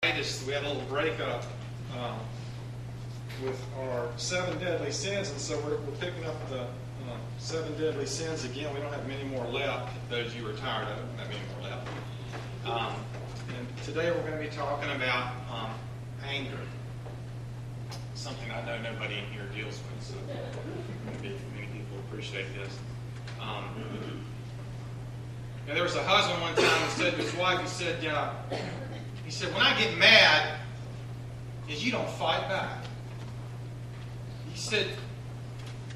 We had a little breakup with our 7 deadly sins, and so we're picking up the 7 deadly sins again. We don't have many more left. Those of you who are tired of it, we don't have many more left. And today we're going to be talking about anger. Something I know nobody in here deals with, so maybe many people appreciate this. There was a husband one time who said to his wife, he said, when I get mad, you don't fight back. He said,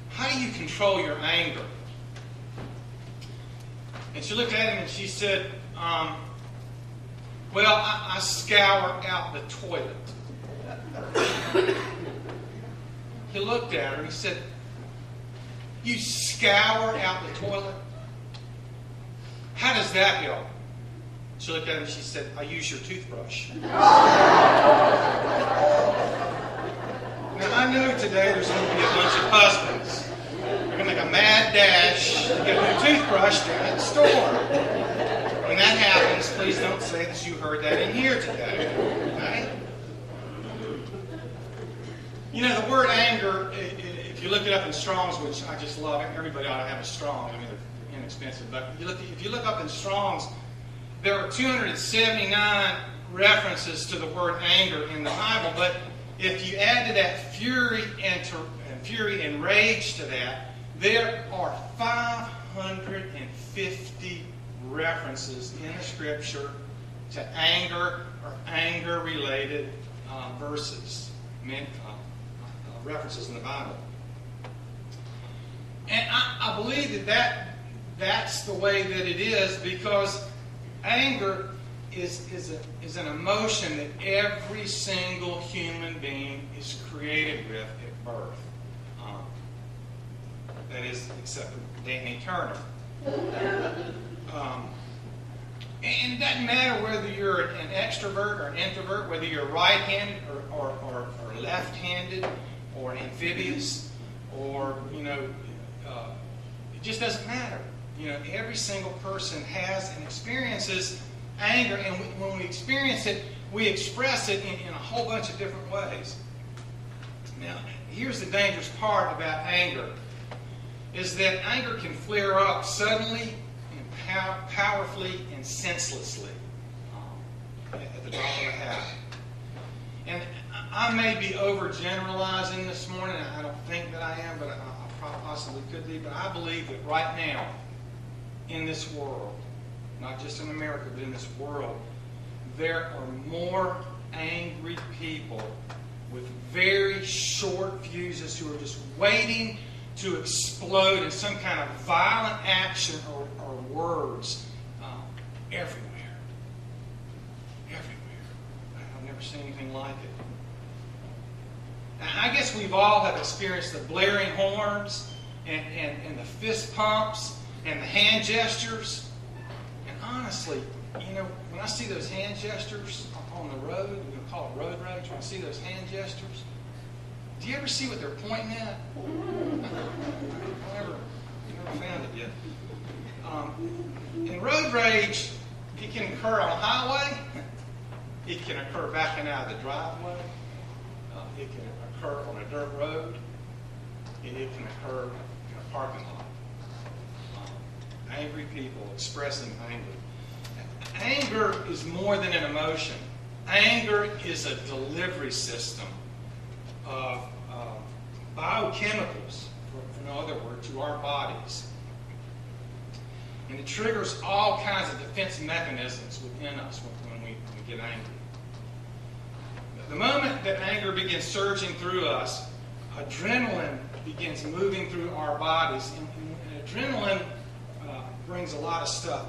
how do you control your anger? And she looked at him and she said, well, I scour out the toilet. He looked at her and he said, you scour out the toilet? How does that help? She looked at him and she said, I use your toothbrush. Now, I know today there's going to be a bunch of husbands. They're going to make a mad dash to get a new toothbrush down at the store. When that happens, please don't say that you heard that in here today. Okay? You know, the word anger, if you look it up in Strong's, which I just love, everybody ought to have a Strong. I mean, they're inexpensive. But if you look up in Strong's, there are 279 references to the word anger in the Bible, but if you add to that fury and rage to that, there are 550 references in the Scripture to anger or anger-related references in the Bible. And I believe that's the way that it is, because anger is an emotion that every single human being is created with at birth. That is, except for Danny Turner. And it doesn't matter whether you're an extrovert or an introvert, whether you're right-handed or left-handed or amphibious, or, it just doesn't matter. Every single person has and experiences anger, and when we experience it, we express it in a whole bunch of different ways. Now, here's the dangerous part about anger, is that anger can flare up suddenly and powerfully and senselessly at the drop of a hat. And I may be overgeneralizing this morning. I don't think that I am, but I possibly could be. But I believe that right now, in this world, not just in America, but in this world, there are more angry people with very short fuses who are just waiting to explode in some kind of violent action or words everywhere. Everywhere. I've never seen anything like it. Now, I guess we've all have experienced the blaring horns and the fist pumps and the hand gestures. And honestly, when I see those hand gestures on the road, we're going to call it road rage, when I see those hand gestures, do you ever see what they're pointing at? I never found it yet. In road rage, it can occur on a highway. It can occur backing out of the driveway. It can occur on a dirt road. It can occur in a parking lot. Angry people expressing anger. Anger is more than an emotion. Anger is a delivery system of biochemicals, in other words, to our bodies. And it triggers all kinds of defense mechanisms within us when we get angry. The moment that anger begins surging through us, adrenaline begins moving through our bodies. And adrenaline brings a lot of stuff.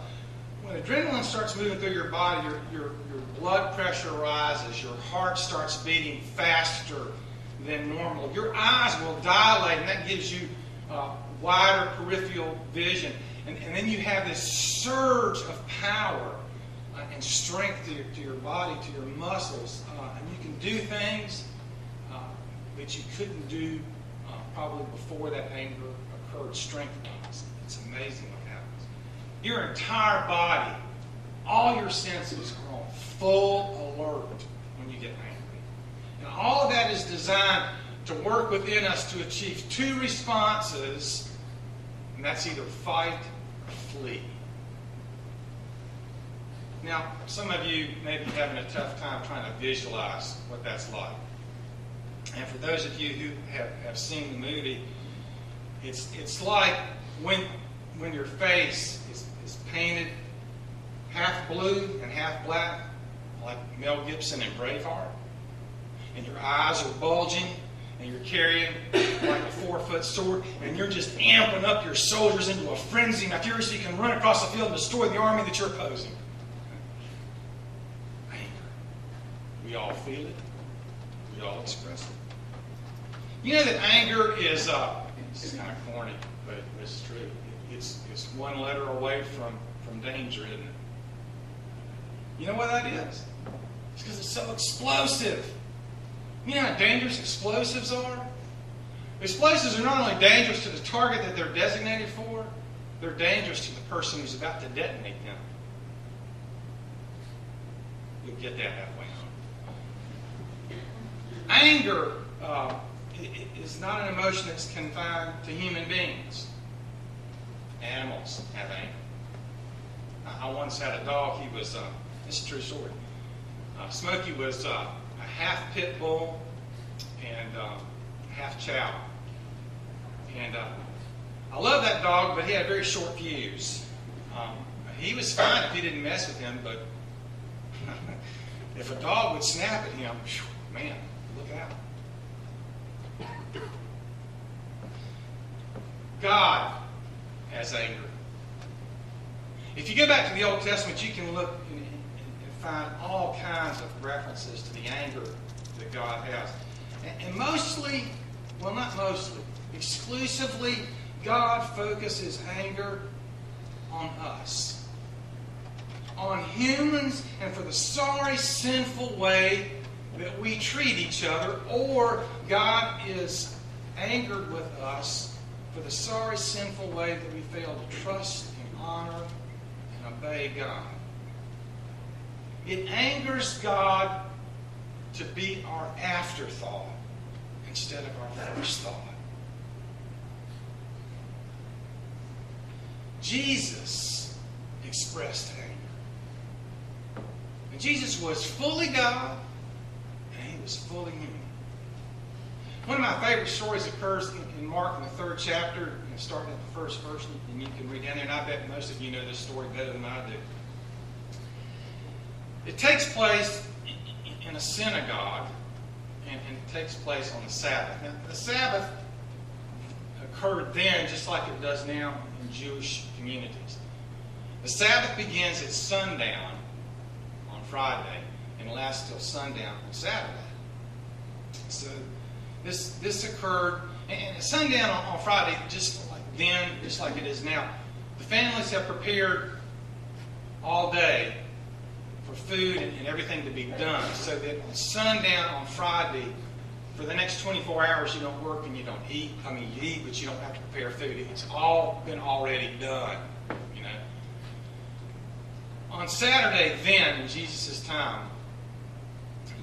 When adrenaline starts moving through your body, your blood pressure rises, your heart starts beating faster than normal. Your eyes will dilate, and that gives you wider peripheral vision. And then you have this surge of power and strength to your body, to your muscles. And you can do things that you couldn't do probably before that anger occurred strength-wise. It's amazing what happens. Your entire body, all your senses are on full alert get angry. And all of that is designed to work within us to achieve two responses, and that's either fight or flee. Now, some of you may be having a tough time trying to visualize what that's like. And for those of you who have seen the movie, it's like when your face is painted half blue and half black, like Mel Gibson in Braveheart, and your eyes are bulging, and you're carrying like a 4-foot sword, and you're just amping up your soldiers into a frenzy. Now, furiously, you can run across the field and destroy the army that you're opposing. Anger. We all feel it. We all express it. You know that anger is, it's kind of corny, but it's true. It's one letter away from danger, isn't it? You know why that is? It's because it's so explosive. You know how dangerous explosives are? Explosives are not only dangerous to the target that they're designated for, they're dangerous to the person who's about to detonate them. You'll get that halfway home. Anger is not an emotion that's confined to human beings. Animals have anger. I once had a dog. He was, this is a true story. Smokey was a half pit bull and half chow. And I love that dog, but he had very short fuse. He was fine if he didn't mess with him, but if a dog would snap at him, man, look out. God has anger. If you go back to the Old Testament, you can look and find all kinds of references to the anger that God has. And mostly, well, not mostly, exclusively, God focuses anger on us, on humans, and for the sorry, sinful way that we treat each other, or God is angered with us for the sorry, sinful way that we fail to trust and honor and obey God. It angers God to be our afterthought instead of our first thought. Jesus expressed anger. And Jesus was fully God and he was fully human. One of my favorite stories occurs in Mark in the 3rd chapter, starting at the first verse, and you can read down there, and I bet most of you know this story better than I do. It takes place in a synagogue, and it takes place on the Sabbath. Now, the Sabbath occurred then just like it does now in Jewish communities. The Sabbath begins at sundown on Friday and lasts till sundown on Saturday. So this occurred, and at sundown on Friday, just like then, just like it is now, the families have prepared all day for food and everything to be done, so that on sundown on Friday, for the next 24 hours, you don't work and you don't eat. I mean, you eat, but you don't have to prepare food. It's all been already done, you know. On Saturday, then, in Jesus' time,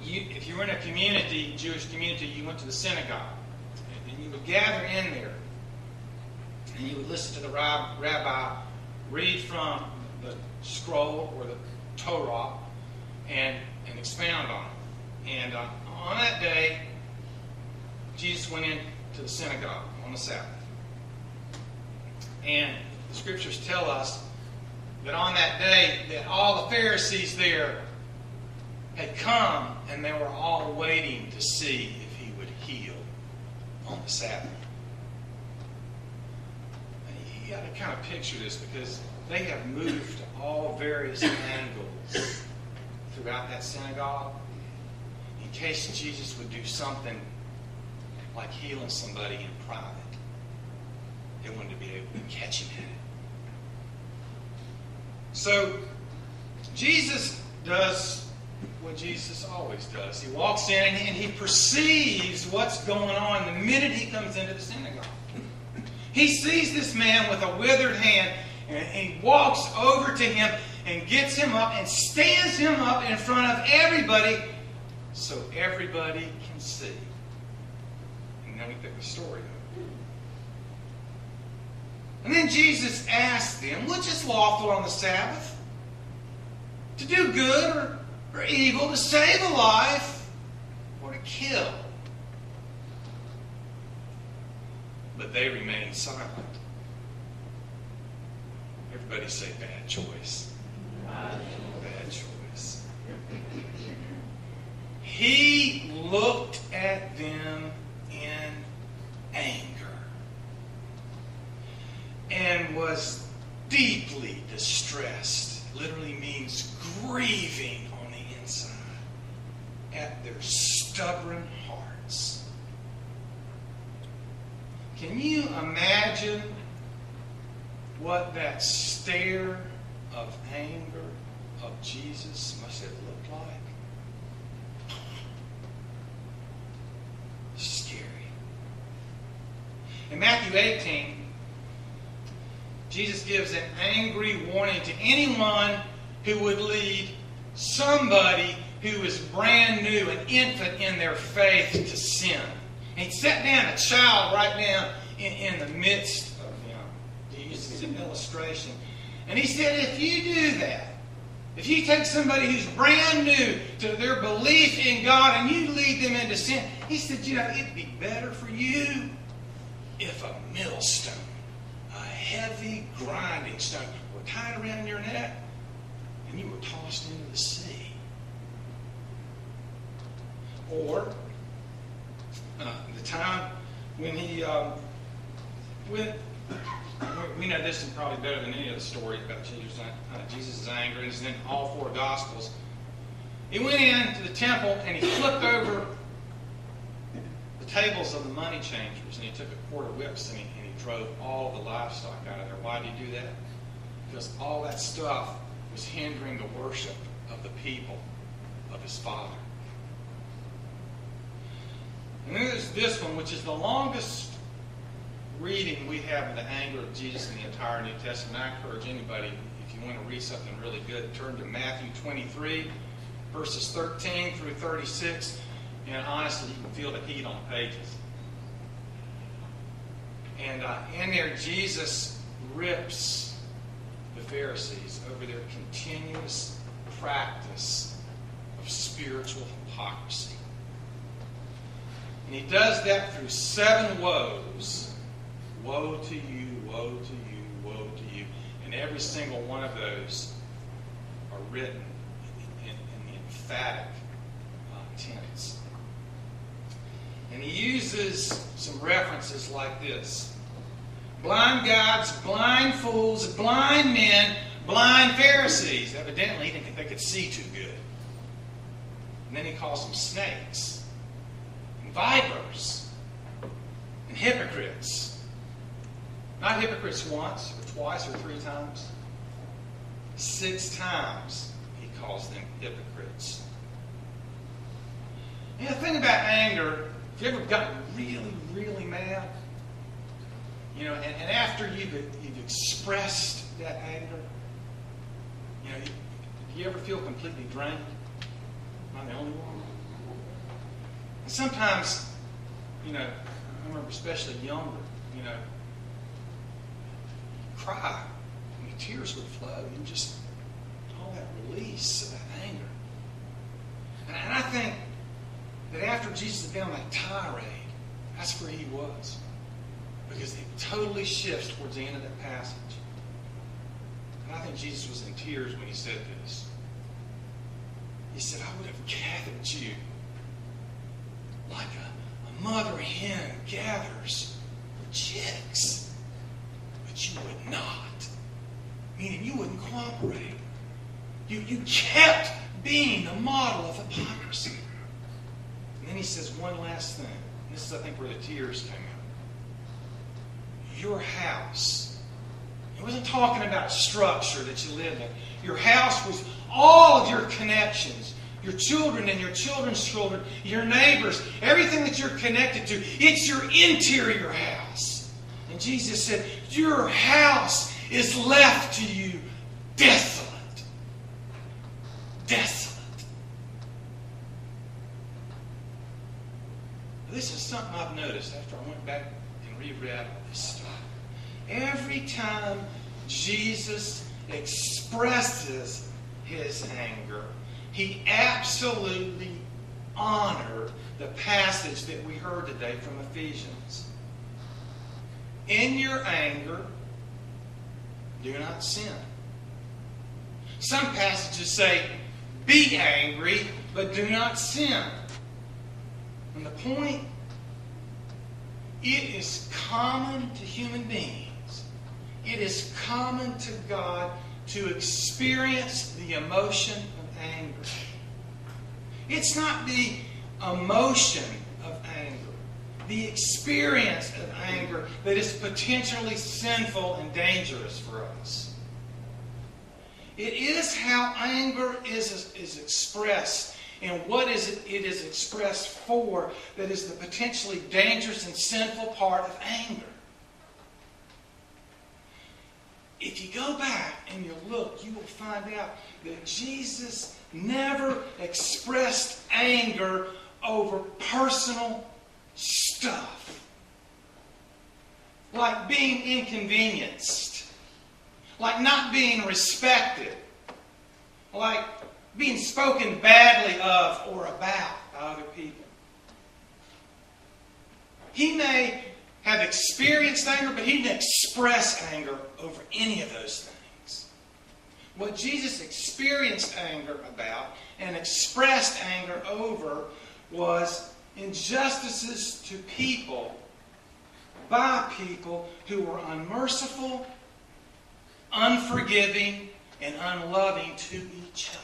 if you were in a community, Jewish community, you went to the synagogue, and you would gather in there, and you would listen to the rabbi read from the scroll or the Torah and expound on it. And on that day, Jesus went into the synagogue on the Sabbath. And the scriptures tell us that on that day, that all the Pharisees there had come, and they were all waiting to see if he would heal on the Sabbath. You got to kind of picture this, because they have moved to all various angles throughout that synagogue in case Jesus would do something like healing somebody in private. They wanted to be able to catch him at it. So Jesus does what Jesus always does. He walks in and he perceives what's going on the minute he comes into the synagogue. He sees this man with a withered hand, and he walks over to him and gets him up and stands him up in front of everybody so everybody can see. And then we pick the story up. And then Jesus asked them, which is lawful on the Sabbath? To do good or evil, to save a life or to kill? But they remained silent. Everybody say bad choice. Bad choice. He looked at them in anger and was deeply distressed. Literally means grieving on the inside at their stubborn hearts. Can you imagine what that stare of anger of Jesus must have looked like? Scary. In Matthew 18, Jesus gives an angry warning to anyone who would lead somebody who is brand new, an infant in their faith, to sin. And he set down a child right now in the midst of them. He uses an illustration. And he said, if you do that, if you take somebody who's brand new to their belief in God and you lead them into sin, he said, it'd be better for you if a millstone, a heavy grinding stone, were tied around your neck and you were tossed into the sea. Or the time when he we know this is probably better than any of the stories about Jesus' anger. It's in all four Gospels. He went into the temple and he flipped over the tables of the money changers, and he took a cord of whips and he drove all the livestock out of there. Why did he do that? Because all that stuff was hindering the worship of the people of his Father. And then there's this one, which is the longest reading we have of the anger of Jesus in the entire New Testament. I encourage anybody, if you want to read something really good, turn to Matthew 23, verses 13 through 36. And honestly, you can feel the heat on the pages. And in there, Jesus rips the Pharisees over their continuous practice of spiritual hypocrisy. And he does that through 7 woes. Woe to you, woe to you, woe to you. And every single one of those are written in the emphatic tense. And he uses some references like this. Blind guides, blind fools, blind men, blind Pharisees. Evidently, he didn't think they could see too good. And then he calls them snakes, and vipers, and hypocrites. Not hypocrites once, or twice, or 3 times. 6 times he calls them hypocrites. And the thing about anger, if you ever gotten really, really mad, and after you've expressed that anger, do you ever feel completely drained? Am I the only one? And sometimes, I remember especially younger, cry. Tears would flow and just all that release of that anger. And I think that after Jesus had been on that tirade, that's where he was. Because it totally shifts towards the end of that passage. And I think Jesus was in tears when he said this. He said, I would have gathered you like a mother hen gathers her chicks. But you would not. Meaning you wouldn't cooperate. You kept being the model of hypocrisy. And then he says one last thing. This is, I think, where the tears came out. Your house. He wasn't talking about structure that you lived in. Your house was all of your connections. Your children and your children's children. Your neighbors. Everything that you're connected to. It's your interior house. And Jesus said, your house is left to you desolate. Desolate. This is something I've noticed after I went back and reread all this stuff. Every time Jesus expresses his anger, he absolutely honored the passage that we heard today from Ephesians. In your anger, do not sin. Some passages say, be angry, but do not sin. And the point, it is common to human beings. It is common to God to experience the emotion of anger. It's not the emotion of anger, the experience of anger that is potentially sinful and dangerous for us. It is how anger is expressed and what it is expressed for that is the potentially dangerous and sinful part of anger. If you go back and you look, you will find out that Jesus never expressed anger over personal stuff. Like being inconvenienced. Like not being respected. Like being spoken badly of or about by other people. He may have experienced anger, but he didn't express anger over any of those things. What Jesus experienced anger about and expressed anger over was injustices to people by people who were unmerciful, unforgiving, and unloving to each other.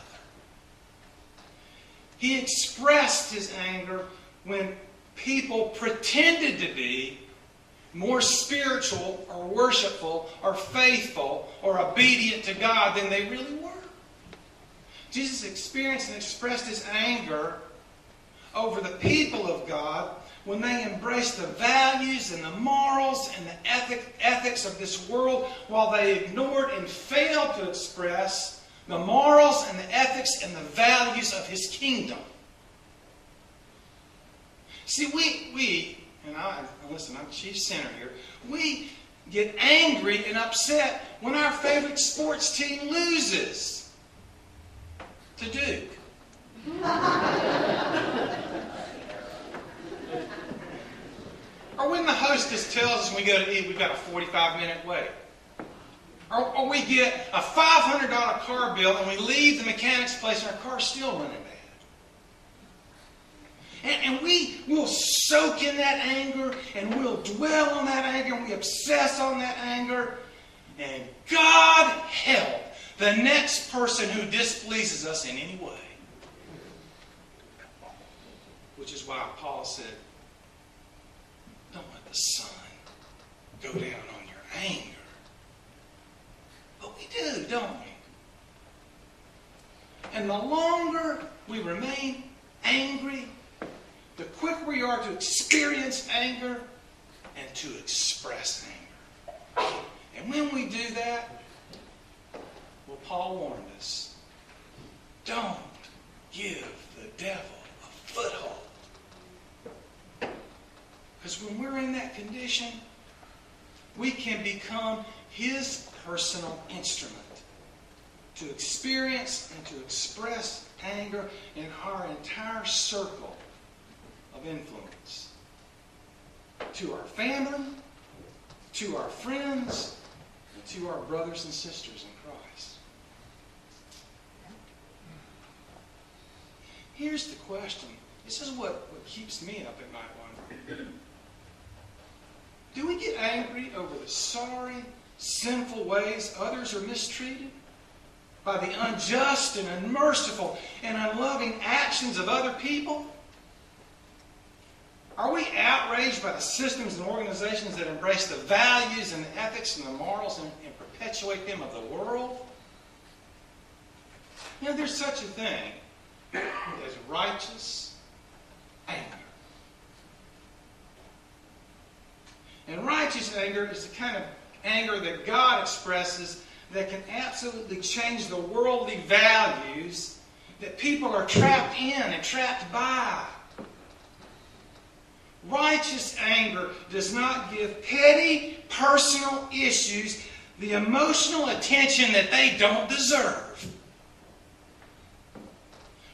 He expressed his anger when people pretended to be more spiritual or worshipful or faithful or obedient to God than they really were. Jesus experienced and expressed his anger over the people of God when they embraced the values and the morals and the ethics of this world while they ignored and failed to express the morals and the ethics and the values of his kingdom. See, listen, I'm chief sinner here. We get angry and upset when our favorite sports team loses to Duke. Or when the hostess tells us when we go to eat, we've got a 45-minute wait. Or we get a $500 car bill and we leave the mechanic's place and our car's still running bad. And we will soak in that anger and we'll dwell on that anger and we obsess on that anger. And God help the next person who displeases us in any way. Which is why Paul said, don't let the sun go down on your anger. But we do, don't we? And the longer we remain angry, the quicker we are to experience anger and to express anger. And when we do that, well, Paul warned us, don't give the devil a foothold. Because when we're in that condition, we can become his personal instrument to experience and to express anger in our entire circle of influence. To our family, to our friends, and to our brothers and sisters in Christ. Here's the question. This is what keeps me up at night wondering. Do we get angry over the sorry, sinful ways others are mistreated? By the unjust and unmerciful and unloving actions of other people? Are we outraged by the systems and organizations that embrace the values and the ethics and the morals and perpetuate them of the world? You know, there's such a thing as righteous anger. And righteous anger is the kind of anger that God expresses that can absolutely change the worldly values that people are trapped in and trapped by. Righteous anger does not give petty personal issues the emotional attention that they don't deserve.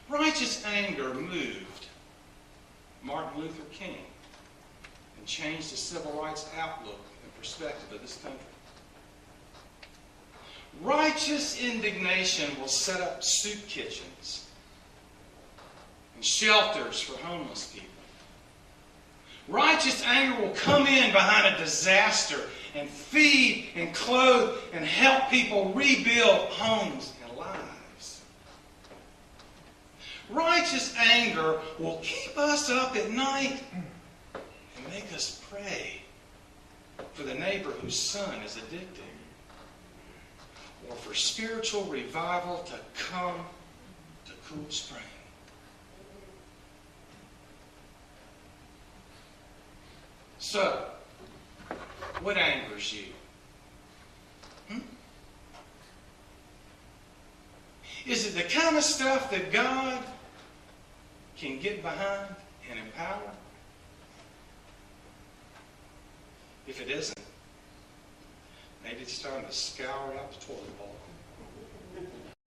Righteous anger moved Martin Luther King and changed the civil rights outlook and perspective of this country. Righteous indignation will set up soup kitchens and shelters for homeless people. Righteous anger will come in behind a disaster and feed and clothe and help people rebuild homes and lives. Righteous anger will keep us up at night and make us pray for the neighbor whose son is addicted, or for spiritual revival to come to Cool Spring. So, what angers you? Is it the kind of stuff that God can get behind and empower? If it isn't, maybe it's time to scour out the toilet bowl.